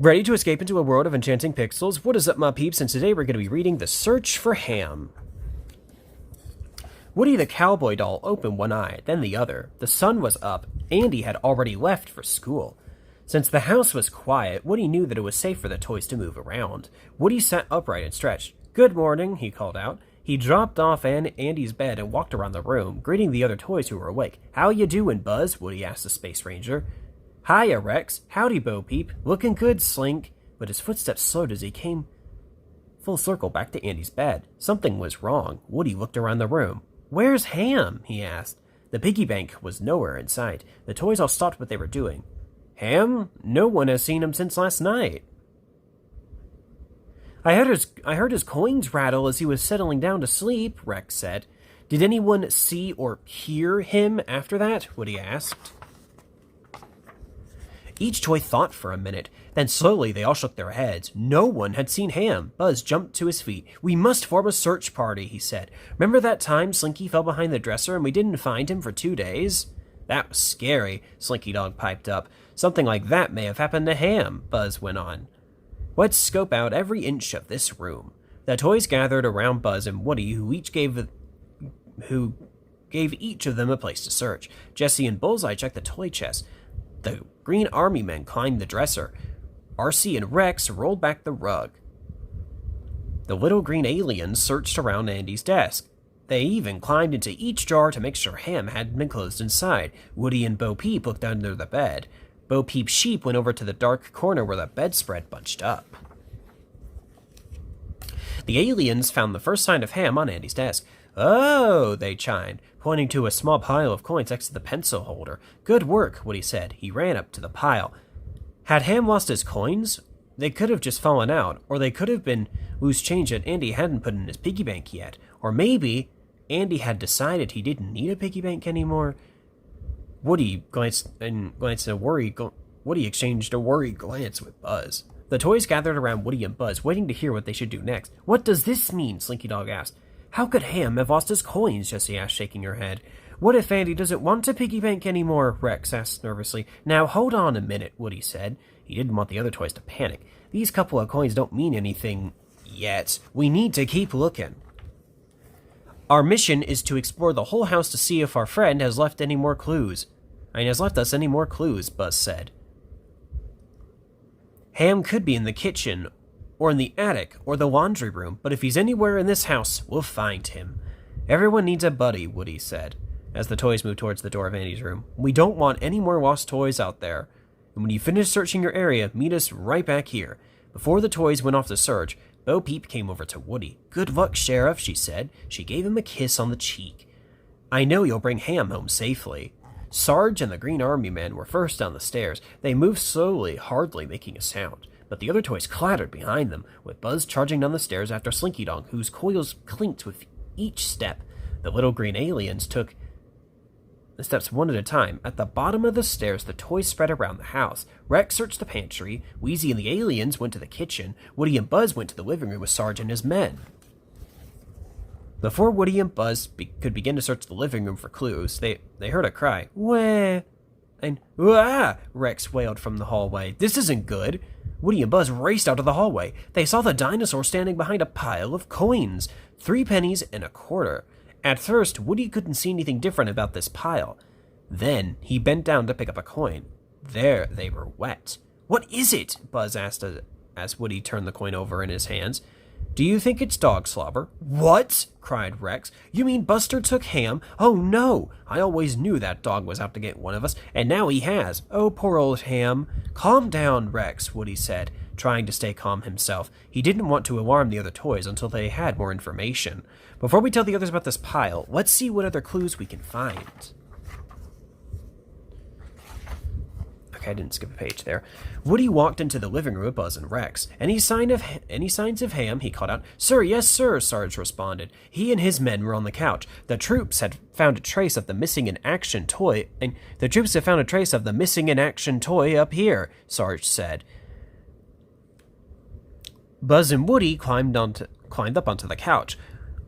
Ready to escape into a world of enchanting pixels? What is up, my peeps? And today we're going to be reading The Search for Hamm. Woody the cowboy doll opened one eye, then the other. The sun was up. Andy had already left for school. Since the house was quiet, Woody knew that it was safe for the toys to move around. Woody sat upright and stretched. "Good morning," he called out. He dropped off Andy's bed and walked around the room, greeting the other toys who were awake. "How you doing, Buzz?" Woody asked the Space Ranger. "Hiya, Rex. Howdy, Bo Peep. Looking good, Slink." But his footsteps slowed as he came full circle back to Andy's bed. Something was wrong. Woody looked around the room. "Where's Hamm?" he asked. The piggy bank was nowhere in sight. The toys all stopped what they were doing. "Hamm? No one has seen him since last night." I heard his coins rattle as he was settling down to sleep," Rex said. "Did anyone see or hear him after that?" Woody asked. Each toy thought for a minute. Then slowly they all shook their heads. No one had seen Hamm. Buzz jumped to his feet. "We must form a search party," he said. "Remember that time Slinky fell behind the dresser and we didn't find him for 2 days?" "That was scary," Slinky Dog piped up. "Something like that may have happened to Hamm," Buzz went on. "Let's scope out every inch of this room." The toys gathered around Buzz and Woody, who gave each of them a place to search. Jessie and Bullseye checked the toy chest. The Green Army men climbed the dresser. RC and Rex rolled back the rug. The little green aliens searched around Andy's desk. They even climbed into each drawer to make sure Hamm hadn't been closed inside. Woody and Bo Peep looked under the bed. Bo Peep's sheep went over to the dark corner where the bedspread bunched up. The aliens found the first sign of Hamm on Andy's desk. "Oh," they chimed, pointing to a small pile of coins next to the pencil holder. "Good work," Woody said. He ran up to the pile. Had Hamm lost his coins? They could have just fallen out, or they could have been loose change that Andy hadn't put in his piggy bank yet. Or maybe Andy had decided he didn't need a piggy bank anymore. Woody exchanged a worried glance with Buzz. The toys gathered around Woody and Buzz, waiting to hear what they should do next. "What does this mean?" Slinky Dog asked. "How could Hamm have lost his coins?" Jessie asked, shaking her head. "What if Andy doesn't want a piggy bank anymore?" Rex asked nervously. "Now hold on a minute," Woody said. He didn't want the other toys to panic. "These couple of coins don't mean anything yet. We need to keep looking. Our mission is to explore the whole house to see if our friend has left us any more clues," Buzz said. "Hamm could be in the kitchen, or in the attic, or the laundry room, but if he's anywhere in this house, we'll find him." "Everyone needs a buddy," Woody said, as the toys moved towards the door of Andy's room. "We don't want any more lost toys out there. And when you finish searching your area, meet us right back here." Before the toys went off to search, Bo Peep came over to Woody. "Good luck, Sheriff," she said. She gave him a kiss on the cheek. "I know you'll bring Hamm home safely." Sarge and the Green Army men were first down the stairs. They moved slowly, hardly making a sound. But the other toys clattered behind them, with Buzz charging down the stairs after Slinky Dog, whose coils clinked with each step. The little green aliens took the steps one at a time. At the bottom of the stairs, the toys spread around the house. Rex searched the pantry. Wheezy and the aliens went to the kitchen. Woody and Buzz went to the living room with Sarge and his men. Before Woody and Buzz could begin to search the living room for clues, they heard a cry. "Wah!" And "Wah!" Rex wailed from the hallway. "This isn't good." Woody and Buzz raced out of the hallway. They saw the dinosaur standing behind a pile of coins, 3 pennies and a quarter. At first, Woody couldn't see anything different about this pile. Then he bent down to pick up a coin. There they were wet. "What is it?" Buzz asked as Woody turned the coin over in his hands. "Do you think it's dog slobber?" "What?" cried Rex. "You mean Buster took Hamm? Oh no! I always knew that dog was out to get one of us, and now he has. Oh, poor old Hamm." "Calm down, Rex," Woody said, trying to stay calm himself. He didn't want to alarm the other toys until they had more information. "Before we tell the others about this pile, let's see what other clues we can find." Okay, I didn't skip a page there. Woody walked into the living room with Buzz and Rex. Any signs of Hamm?" he called out. "Sir, yes, sir," Sarge responded. He and his men were on the couch. The troops had found a trace of the missing in action toy, up here, Sarge said. Buzz and Woody climbed up onto the couch.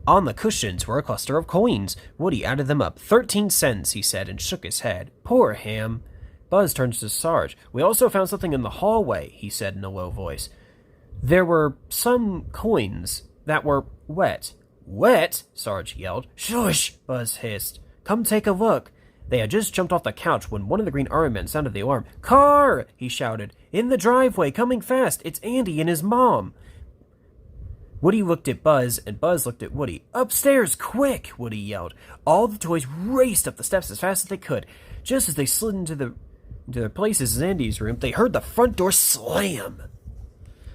On the cushions were a cluster of coins. Woody added them up. 13 cents, he said, and shook his head. "Poor Hamm." Buzz turned to Sarge. We also found something in the hallway, he said in a low voice. There were some coins that were wet. Wet? Sarge yelled. Shush! Buzz hissed. Come take a look. They had just jumped off the couch when one of the Green Army men sounded the alarm. Car! He shouted. In the driveway, coming fast. It's Andy and his mom. Woody looked at Buzz, and Buzz looked at Woody. Upstairs, quick! Woody yelled. All the toys raced up the steps as fast as they could. Just as they slid into their places in Andy's room, they heard the front door slam.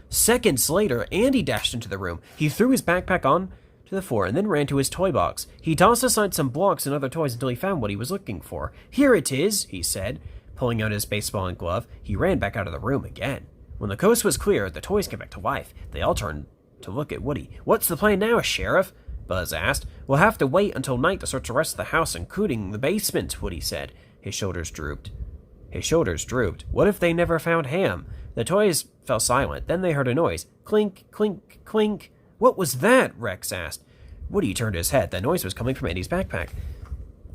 Seconds later, Andy dashed into the room. He threw his backpack on to the floor and then ran to his toy box. He tossed aside some blocks and other toys until he found what he was looking for. Here it is, he said. Pulling out his baseball and glove, he ran back out of the room again. When the coast was clear, the toys came back to life. They all turned to look at Woody. What's the plan now, Sheriff? Buzz asked. We'll have to wait until night to search the rest of the house, including the basement, Woody said. His shoulders drooped. What if they never found Hamm? The toys fell silent. Then they heard a noise. Clink, clink, clink. What was that? Rex asked. Woody turned his head. The noise was coming from Andy's backpack.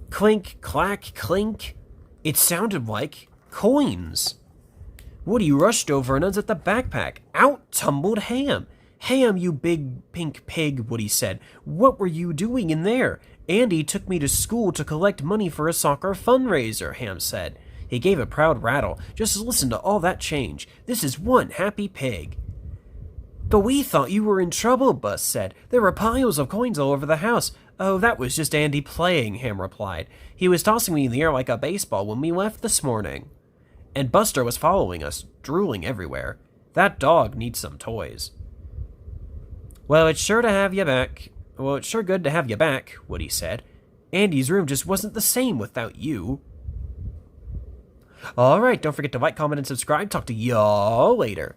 Clink, clack, clink. It sounded like coins. Woody rushed over and unzipped the backpack. Out tumbled Hamm. Hamm, you big pink pig, Woody said. What were you doing in there? Andy took me to school to collect money for a soccer fundraiser, Hamm said. He gave a proud rattle. Just listen to all that change. This is one happy pig. But we thought you were in trouble, Buzz said. There were piles of coins all over the house. Oh, that was just Andy playing, Hamm replied. He was tossing me in the air like a baseball when we left this morning. And Buster was following us, drooling everywhere. That dog needs some toys. Well, it's sure good to have you back, Woody said. Andy's room just wasn't the same without you. Alright, don't forget to like, comment, and subscribe. Talk to y'all later.